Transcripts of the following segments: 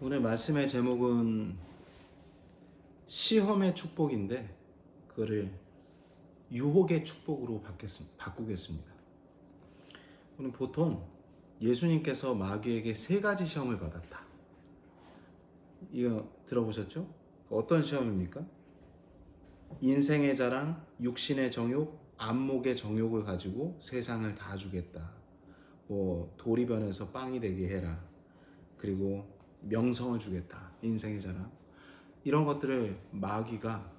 오늘 말씀의 제목은 시험의 축복인데 그거를 유혹의 축복으로 바꾸겠습니다. 오늘 보통 예수님께서 마귀에게 세 가지 시험을 받았다. 이거 들어보셨죠? 어떤 시험입니까? 인생의 자랑, 육신의 정욕, 안목의 정욕을 가지고 세상을 다 주겠다. 돌이 변해서 빵이 되게 해라. 그리고 명성을 주겠다. 인생의 자랑. 이런 것들을 마귀가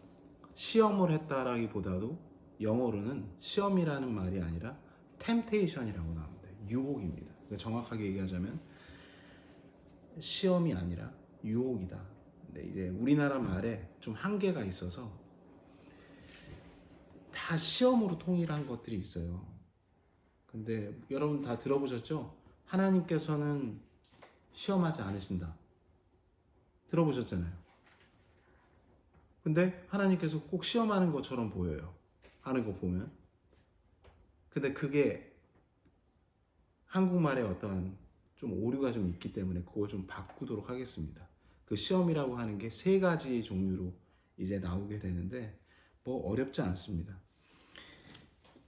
시험을 했다라기보다도 영어로는 시험이라는 말이 아니라 템테이션이라고 나옵니다. 유혹입니다. 정확하게 얘기하자면 시험이 아니라 유혹이다. 근데 이제 우리나라 말에 좀 한계가 있어서 다 시험으로 통일한 것들이 있어요. 근데 여러분 다 들어보셨죠? 하나님께서는 시험하지 않으신다. 들어보셨잖아요. 근데 하나님께서 꼭 시험하는 것처럼 보여요. 하는 거 보면. 근데 그게 한국말에 어떤 좀 오류가 좀 있기 때문에 그거 좀 바꾸도록 하겠습니다. 그 시험이라고 하는 게 세 가지 종류로 이제 나오게 되는데 어렵지 않습니다.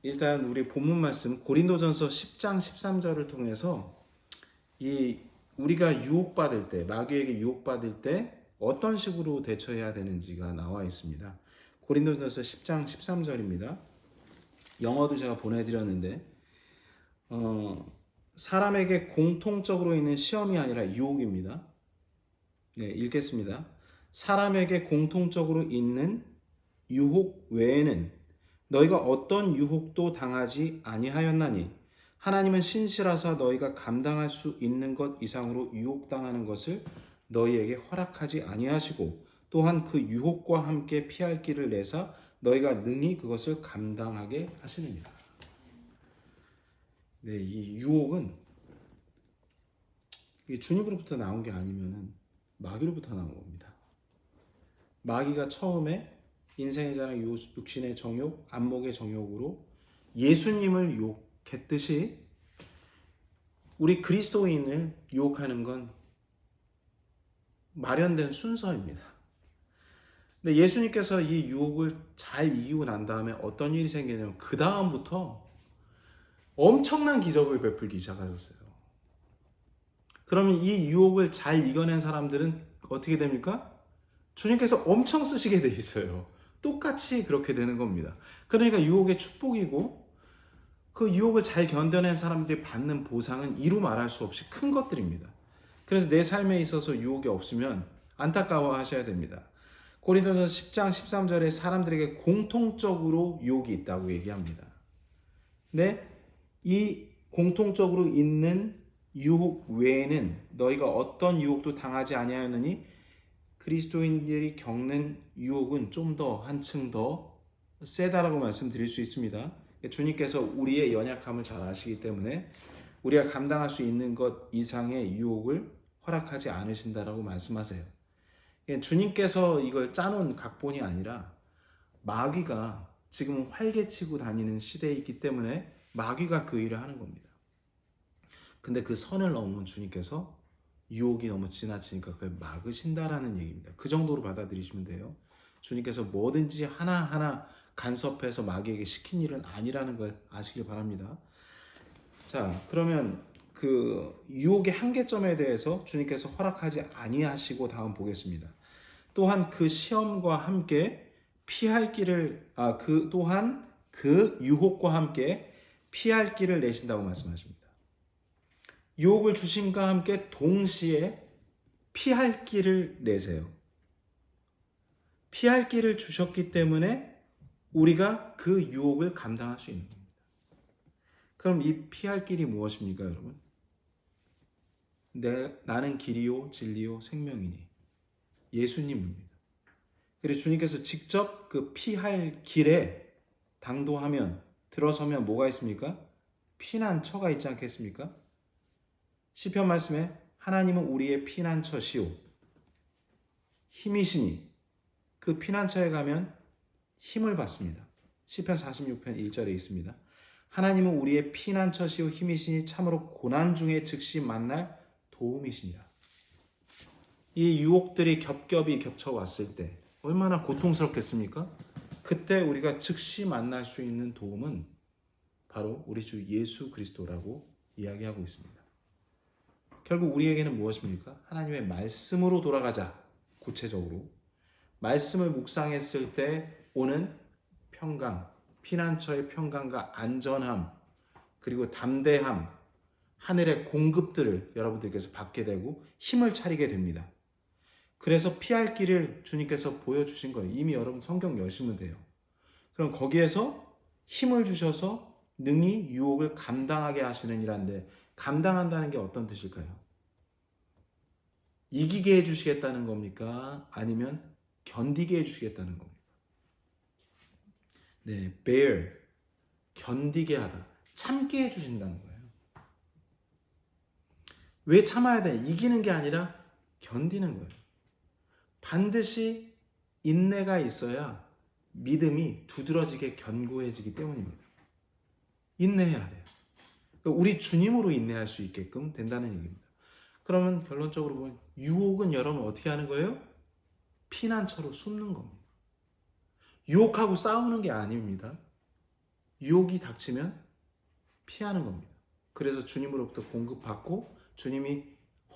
일단 우리 본문 말씀 고린도전서 10장 13절을 통해서 우리가 유혹받을 때, 마귀에게 유혹받을 때 어떤 식으로 대처해야 되는지가 나와 있습니다. 고린도전서 10장 13절입니다. 영어도 제가 보내드렸는데 사람에게 공통적으로 있는 시험이 아니라 유혹입니다. 네, 읽겠습니다. 사람에게 공통적으로 있는 유혹 외에는 너희가 어떤 유혹도 당하지 아니하였나니 하나님은 신실하사 너희가 감당할 수 있는 것 이상으로 유혹당하는 것을 너희에게 허락하지 아니하시고 또한 그 유혹과 함께 피할 길을 내사 너희가 능히 그것을 감당하게 하시느니라. 네, 이 유혹은 주님으로부터 나온 게 아니면은 마귀로부터 나온 겁니다. 마귀가 처음에 인생의 자랑, 육신의 정욕, 안목의 정욕으로 예수님을 유혹했듯이 우리 그리스도인을 유혹하는 건 마련된 순서입니다. 근데 예수님께서 이 유혹을 잘 이기고 난 다음에 어떤 일이 생기냐면 그 다음부터 엄청난 기적을 베풀기 시작하셨어요. 그러면 이 유혹을 잘 이겨낸 사람들은 어떻게 됩니까? 주님께서 엄청 쓰시게 돼 있어요. 똑같이 그렇게 되는 겁니다. 그러니까 유혹의 축복이고 그 유혹을 잘 견뎌낸 사람들이 받는 보상은 이루 말할 수 없이 큰 것들입니다. 그래서 내 삶에 있어서 유혹이 없으면 안타까워 하셔야 됩니다. 고린도전서 10장 13절에 사람들에게 공통적으로 유혹이 있다고 얘기합니다. 근데 이 공통적으로 있는 유혹 외에는 너희가 어떤 유혹도 당하지 아니하였느니 그리스도인들이 겪는 유혹은 좀 더 한층 더 세다라고 말씀드릴 수 있습니다. 주님께서 우리의 연약함을 잘 아시기 때문에 우리가 감당할 수 있는 것 이상의 유혹을 허락하지 않으신다라고 말씀하세요. 주님께서 이걸 짜놓은 각본이 아니라 마귀가 지금 활개치고 다니는 시대에 있기 때문에 마귀가 그 일을 하는 겁니다. 근데 그 선을 넘으면 주님께서 유혹이 너무 지나치니까 그걸 막으신다라는 얘기입니다. 그 정도로 받아들이시면 돼요. 주님께서 뭐든지 하나하나 간섭해서 마귀에게 시킨 일은 아니라는 걸 아시길 바랍니다. 자, 그러면 그 유혹의 한계점에 대해서 주님께서 허락하지 아니하시고 다음 보겠습니다. 또한 그 시험과 함께 피할 길을 또한 그 유혹과 함께 피할 길을 내신다고 말씀하십니다. 유혹을 주심과 함께 동시에 피할 길을 내세요. 피할 길을 주셨기 때문에 우리가 그 유혹을 감당할 수 있는 겁니다. 그럼 이 피할 길이 무엇입니까, 여러분? 나는 길이요 진리요 생명이니 예수님입니다. 그래서 주님께서 직접 그 피할 길에 당도하면 들어서면 뭐가 있습니까? 피난처가 있지 않겠습니까? 시편 말씀에 하나님은 우리의 피난처시오 힘이시니 그 피난처에 가면 힘을 받습니다. 시편 46편 1절에 있습니다. 하나님은 우리의 피난처시오 힘이시니 참으로 고난 중에 즉시 만날 도움이시니라. 이 유혹들이 겹겹이 겹쳐왔을 때 얼마나 고통스럽겠습니까? 그때 우리가 즉시 만날 수 있는 도움은 바로 우리 주 예수 그리스도라고 이야기하고 있습니다. 결국 우리에게는 무엇입니까? 하나님의 말씀으로 돌아가자. 구체적으로 말씀을 묵상했을 때 오는 평강, 피난처의 평강과 안전함, 그리고 담대함, 하늘의 공급들을 여러분들께서 받게 되고 힘을 차리게 됩니다. 그래서 피할 길을 주님께서 보여주신 거예요. 이미 여러분 성경 여시면 돼요. 그럼 거기에서 힘을 주셔서 능히 유혹을 감당하게 하시는 이란데, 감당한다는 게 어떤 뜻일까요? 이기게 해주시겠다는 겁니까? 아니면 견디게 해주시겠다는 겁니까? 네, bear, 견디게 하다, 참게 해주신다는 거예요. 왜 참아야 돼? 이기는 게 아니라 견디는 거예요. 반드시 인내가 있어야 믿음이 두드러지게 견고해지기 때문입니다. 인내해야 돼요. 우리 주님으로 인내할 수 있게끔 된다는 얘기입니다. 그러면 결론적으로 보면 유혹은 여러분 어떻게 하는 거예요? 피난처로 숨는 겁니다. 유혹하고 싸우는 게 아닙니다. 유혹이 닥치면 피하는 겁니다. 그래서 주님으로부터 공급받고 주님이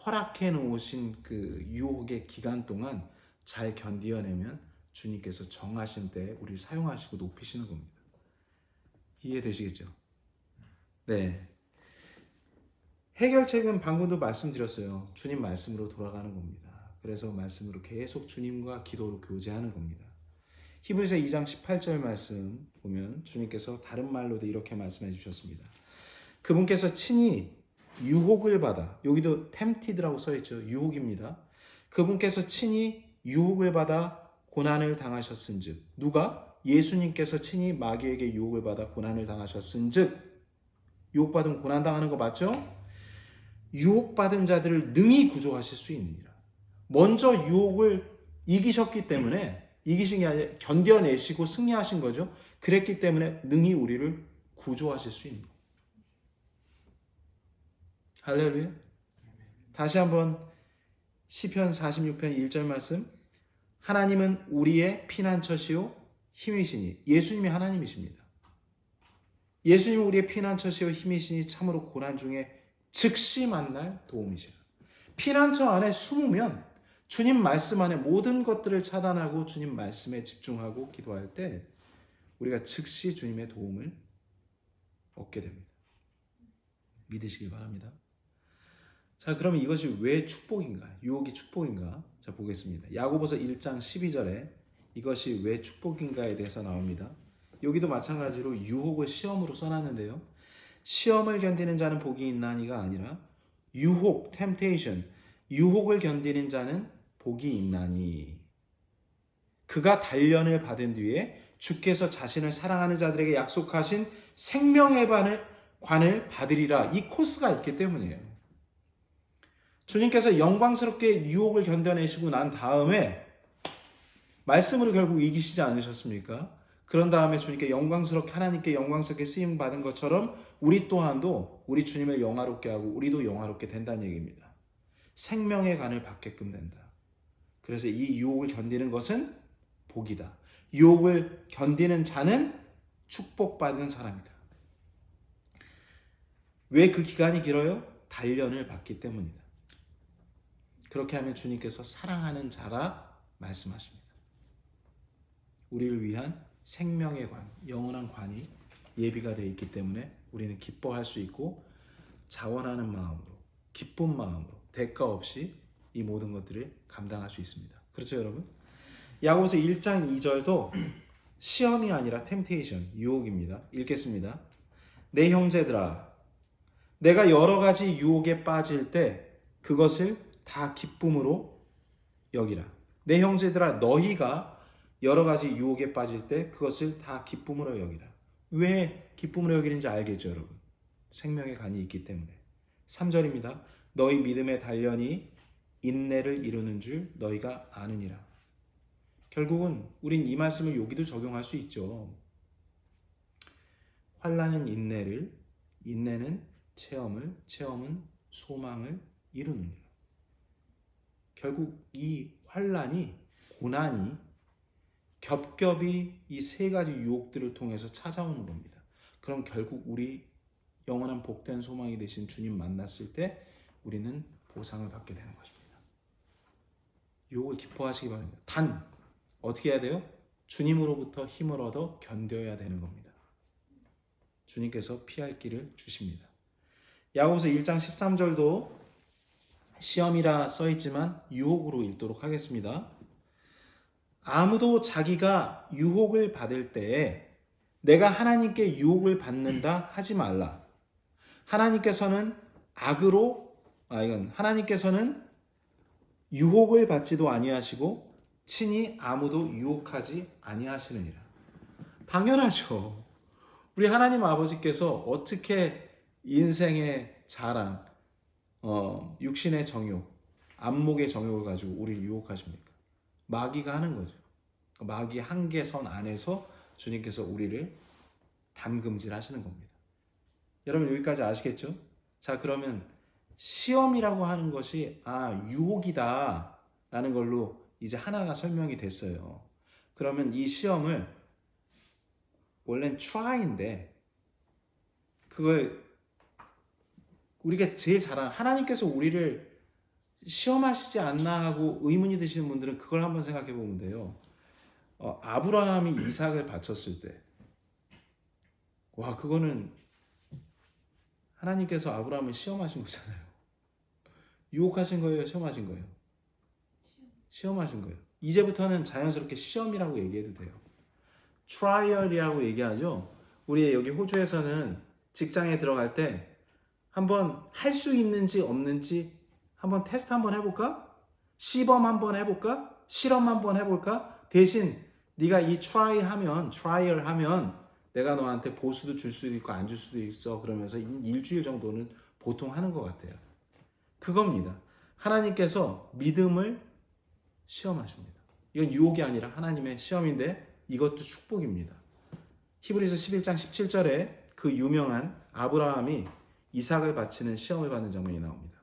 허락해 놓으신 그 유혹의 기간 동안 잘 견디어내면 주님께서 정하신 때 우리를 사용하시고 높이시는 겁니다. 이해되시겠죠? 네. 해결책은 방금도 말씀드렸어요. 주님 말씀으로 돌아가는 겁니다. 그래서 말씀으로 계속 주님과 기도로 교제하는 겁니다. 히브리서 2장 18절 말씀 보면 주님께서 다른 말로도 이렇게 말씀해 주셨습니다. 그분께서 친히 유혹을 받아, 여기도 tempted라고 써있죠. 유혹입니다. 그분께서 친히 유혹을 받아 고난을 당하셨은즉, 누가? 예수님께서 친히 마귀에게 유혹을 받아 고난을 당하셨은즉, 유혹받으면 고난당하는 거 맞죠? 유혹받은 자들을 능히 구조하실 수 있느니라. 먼저 유혹을 이기셨기 때문에, 이기신 게 아니라 견뎌내시고 승리하신 거죠. 그랬기 때문에 능히 우리를 구조하실 수 있는 거예요. 할렐루야. 다시 한번 시편 46편 1절 말씀. 하나님은 우리의 피난처시요 힘이시니. 예수님이 하나님이십니다. 예수님은 우리의 피난처시요 힘이시니 참으로 고난 중에 즉시 만날 도움이시라. 피난처 안에 숨으면 주님 말씀 안에 모든 것들을 차단하고 주님 말씀에 집중하고 기도할 때 우리가 즉시 주님의 도움을 얻게 됩니다. 믿으시길 바랍니다. 자, 그러면 이것이 왜 축복인가? 유혹이 축복인가? 자, 보겠습니다. 야고보서 1장 12절에 이것이 왜 축복인가에 대해서 나옵니다. 여기도 마찬가지로 유혹을 시험으로 써놨는데요. 시험을 견디는 자는 복이 있나니가 아니라 유혹, temptation, 유혹을 견디는 자는 복이 있나니. 그가 단련을 받은 뒤에 주께서 자신을 사랑하는 자들에게 약속하신 생명의 관을 받으리라. 이 코스가 있기 때문이에요. 주님께서 영광스럽게 유혹을 견뎌내시고 난 다음에 말씀으로 결국 이기시지 않으셨습니까? 그런 다음에 주님께 영광스럽게, 하나님께 영광스럽게 쓰임 받은 것처럼 우리 또한도 우리 주님을 영화롭게 하고 우리도 영화롭게 된다는 얘기입니다. 생명의 관을 받게끔 된다. 그래서 이 유혹을 견디는 것은 복이다. 유혹을 견디는 자는 축복받은 사람이다. 왜 그 기간이 길어요? 단련을 받기 때문이다. 그렇게 하면 주님께서 사랑하는 자라 말씀하십니다. 우리를 위한 생명의 관, 영원한 관이 예비가 되어 있기 때문에 우리는 기뻐할 수 있고 자원하는 마음으로, 기쁜 마음으로 대가 없이 이 모든 것들을 감당할 수 있습니다. 그렇죠, 여러분? 야고보서 1장 2절도 시험이 아니라 템테이션, 유혹입니다. 읽겠습니다. 내 형제들아, 내가 여러 가지 유혹에 빠질 때 그것을 다 기쁨으로 여기라. 내 형제들아, 너희가 여러 가지 유혹에 빠질 때 그것을 다 기쁨으로 여기라. 왜 기쁨으로 여기는지 알겠죠, 여러분? 생명의 간이 있기 때문에. 3절입니다. 너희 믿음의 단련이 인내를 이루는 줄 너희가 아느니라. 결국은 우린 이 말씀을 여기도 적용할 수 있죠. 환난은 인내를, 인내는 체험을, 체험은 소망을 이루느니라. 결국 이 환란이, 고난이 겹겹이 이 세 가지 유혹들을 통해서 찾아오는 겁니다. 그럼 결국 우리 영원한 복된 소망이 되신 주님 만났을 때 우리는 보상을 받게 되는 것입니다. 유혹을 기뻐하시기 바랍니다. 단 어떻게 해야 돼요? 주님으로부터 힘을 얻어 견뎌야 되는 겁니다. 주님께서 피할 길을 주십니다. 야고보서 1장 13절도 시험이라 써있지만 유혹으로 읽도록 하겠습니다. 아무도 자기가 유혹을 받을 때에 내가 하나님께 유혹을 받는다 하지 말라. 하나님께서는 하나님께서는 유혹을 받지도 아니하시고 친히 아무도 유혹하지 아니하시느니라. 당연하죠. 우리 하나님 아버지께서 어떻게 인생의 자랑, 육신의 정욕, 안목의 정욕을 가지고 우리를 유혹하십니까? 마귀가 하는 거죠. 마귀 한계선 안에서 주님께서 우리를 담금질 하시는 겁니다. 여러분 여기까지 아시겠죠? 자, 그러면 시험이라고 하는 것이 유혹이다 라는 걸로 이제 하나가 설명이 됐어요. 그러면 이 시험을 원래는 try인데 그걸 우리가 제일 잘하는 하나님께서 우리를 시험하시지 않나 하고 의문이 드시는 분들은 그걸 한번 생각해 보면 돼요. 아브라함이 이삭을 바쳤을 때 그거는 하나님께서 아브라함을 시험하신 거잖아요. 유혹하신 거예요? 시험하신 거예요? 시험하신 거예요. 이제부터는 자연스럽게 시험이라고 얘기해도 돼요. 트라이얼이라고 얘기하죠. 우리 여기 호주에서는 직장에 들어갈 때 한번 할 수 있는지 없는지 한번 테스트 한번 해볼까? 시범 한번 해볼까? 실험 한번 해볼까? 대신 네가 이 트라이얼 하면 내가 너한테 보수도 줄 수도 있고 안 줄 수도 있어. 그러면서 일주일 정도는 보통 하는 것 같아요. 그겁니다. 하나님께서 믿음을 시험하십니다. 이건 유혹이 아니라 하나님의 시험인데 이것도 축복입니다. 히브리서 11장 17절에 그 유명한 아브라함이 이삭을 바치는 시험을 받는 장면이 나옵니다.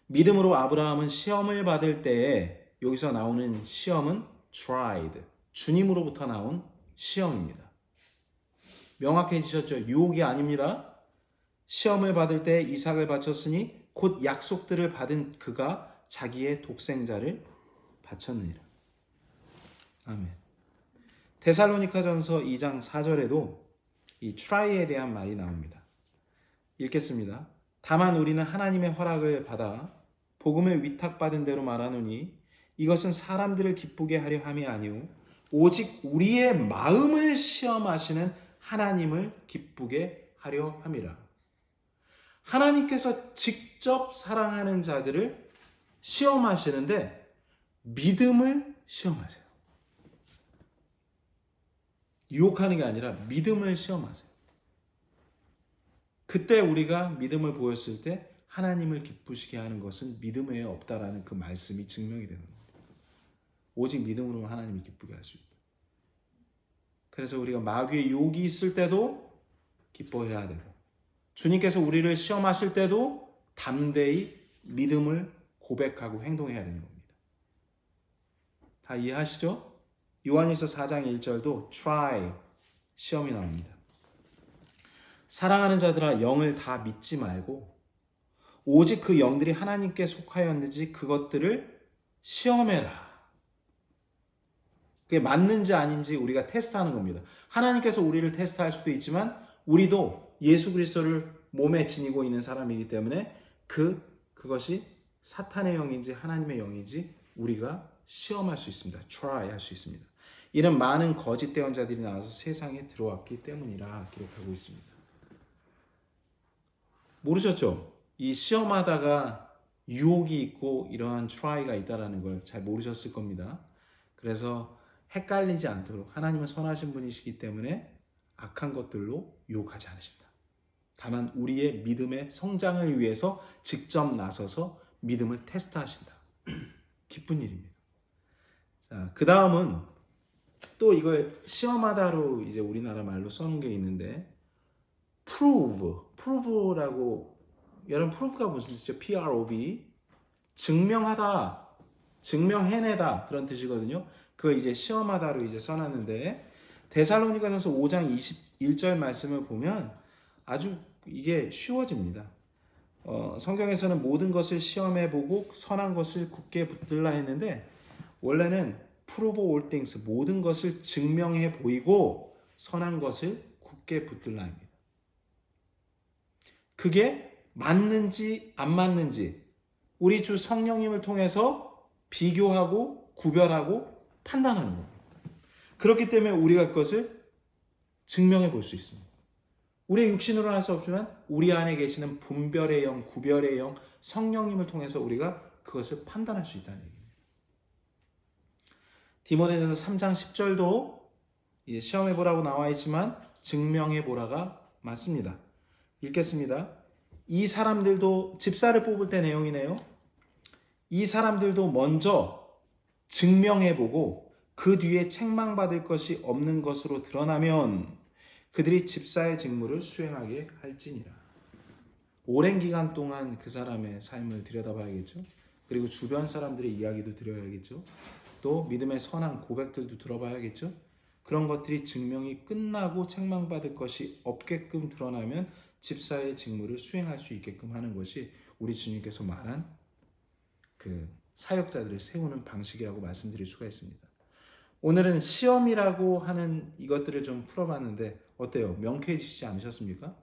믿음으로 아브라함은 시험을 받을 때에 여기서 나오는 시험은 tried, 주님으로부터 나온 시험입니다. 명확해지셨죠? 유혹이 아닙니다. 시험을 받을 때 이삭을 바쳤으니 곧 약속들을 받은 그가 자기의 독생자를 바쳤느니라. 아멘. 데살로니가전서 2장 4절에도 이 try에 대한 말이 나옵니다. 읽겠습니다. 다만 우리는 하나님의 허락을 받아 복음을 위탁받은 대로 말하노니 이것은 사람들을 기쁘게 하려 함이 아니오 오직 우리의 마음을 시험하시는 하나님을 기쁘게 하려 함이라. 하나님께서 직접 사랑하는 자들을 시험하시는데 믿음을 시험하세요. 유혹하는 게 아니라 믿음을 시험하세요. 그때 우리가 믿음을 보였을 때 하나님을 기쁘시게 하는 것은 믿음 외에 없다라는 그 말씀이 증명이 되는 겁니다. 오직 믿음으로만 하나님을 기쁘게 할 수 있다. 그래서 우리가 마귀의 유혹이 있을 때도 기뻐해야 되고 주님께서 우리를 시험하실 때도 담대히 믿음을 고백하고 행동해야 되는 겁니다. 다 이해하시죠? 요한일서 4장 1절도 try, 시험이 나옵니다. 사랑하는 자들아 영을 다 믿지 말고 오직 그 영들이 하나님께 속하였는지 그것들을 시험해라. 그게 맞는지 아닌지 우리가 테스트하는 겁니다. 하나님께서 우리를 테스트할 수도 있지만 우리도 예수 그리스도를 몸에 지니고 있는 사람이기 때문에 그것이 사탄의 영인지 하나님의 영인지 우리가 시험할 수 있습니다. try 할 수 있습니다. 이는 많은 거짓 대언자들이 나와서 세상에 들어왔기 때문이라 기록하고 있습니다. 모르셨죠? 이 시험하다가 유혹이 있고 이러한 try가 있다는 걸 잘 모르셨을 겁니다. 그래서 헷갈리지 않도록 하나님은 선하신 분이시기 때문에 악한 것들로 유혹하지 않으신다. 다만 우리의 믿음의 성장을 위해서 직접 나서서 믿음을 테스트하신다. 기쁜 일입니다. 자, 그 다음은 또 이걸 시험하다로 이제 우리나라 말로 써놓은 게 있는데 prove라고 여러분 prove가 무슨 뜻이죠? PROV 증명하다, 증명해내다 그런 뜻이거든요. 그거 이제 시험하다로 이제 써놨는데 데살로니가전서 5장 21절 말씀을 보면 아주 이게 쉬워집니다. 성경에서는 모든 것을 시험해보고 선한 것을 굳게 붙들라 했는데 원래는 prove all things, 모든 것을 증명해 보이고 선한 것을 굳게 붙들라 합니다. 그게 맞는지 안 맞는지 우리 주 성령님을 통해서 비교하고 구별하고 판단하는 겁니다. 그렇기 때문에 우리가 그것을 증명해 볼 수 있습니다. 우리의 육신으로는 할 수 없지만 우리 안에 계시는 분별의 영, 구별의 영, 성령님을 통해서 우리가 그것을 판단할 수 있다는 얘기입니다. 디모데전서 3장 10절도 시험해 보라고 나와 있지만 증명해 보라가 맞습니다. 읽겠습니다. 이 사람들도 집사를 뽑을 때 내용이네요. 이 사람들도 먼저 증명해 보고 그 뒤에 책망받을 것이 없는 것으로 드러나면 그들이 집사의 직무를 수행하게 할지니라. 오랜 기간 동안 그 사람의 삶을 들여다봐야겠죠. 그리고 주변 사람들의 이야기도 들어야겠죠. 또 믿음의 선한 고백들도 들어봐야겠죠. 그런 것들이 증명이 끝나고 책망받을 것이 없게끔 드러나면 집사의 직무를 수행할 수 있게끔 하는 것이 우리 주님께서 말한 그 사역자들을 세우는 방식이라고 말씀드릴 수가 있습니다. 오늘은 시험이라고 하는 이것들을 좀 풀어봤는데 어때요? 명쾌해지지 않으셨습니까?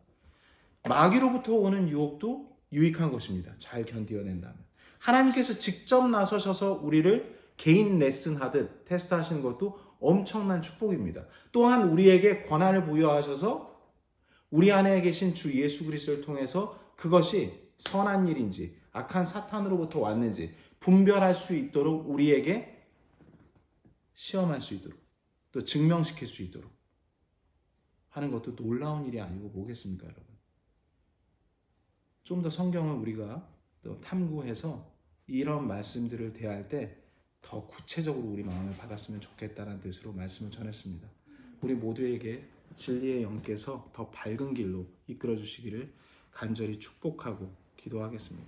마귀로부터 오는 유혹도 유익한 것입니다. 잘 견뎌낸다면. 하나님께서 직접 나서셔서 우리를 개인 레슨 하듯 테스트하시는 것도 엄청난 축복입니다. 또한 우리에게 권한을 부여하셔서 우리 안에 계신 주 예수 그리스도를 통해서 그것이 선한 일인지 악한 사탄으로부터 왔는지 분별할 수 있도록 우리에게 시험할 수 있도록 또 증명시킬 수 있도록 하는 것도 놀라운 일이 아니고 뭐겠습니까, 여러분? 좀 더 성경을 우리가 또 탐구해서 이런 말씀들을 대할 때 더 구체적으로 우리 마음을 받았으면 좋겠다는 뜻으로 말씀을 전했습니다. 우리 모두에게 진리의 영께서 더 밝은 길로 이끌어 주시기를 간절히 축복하고 기도하겠습니다.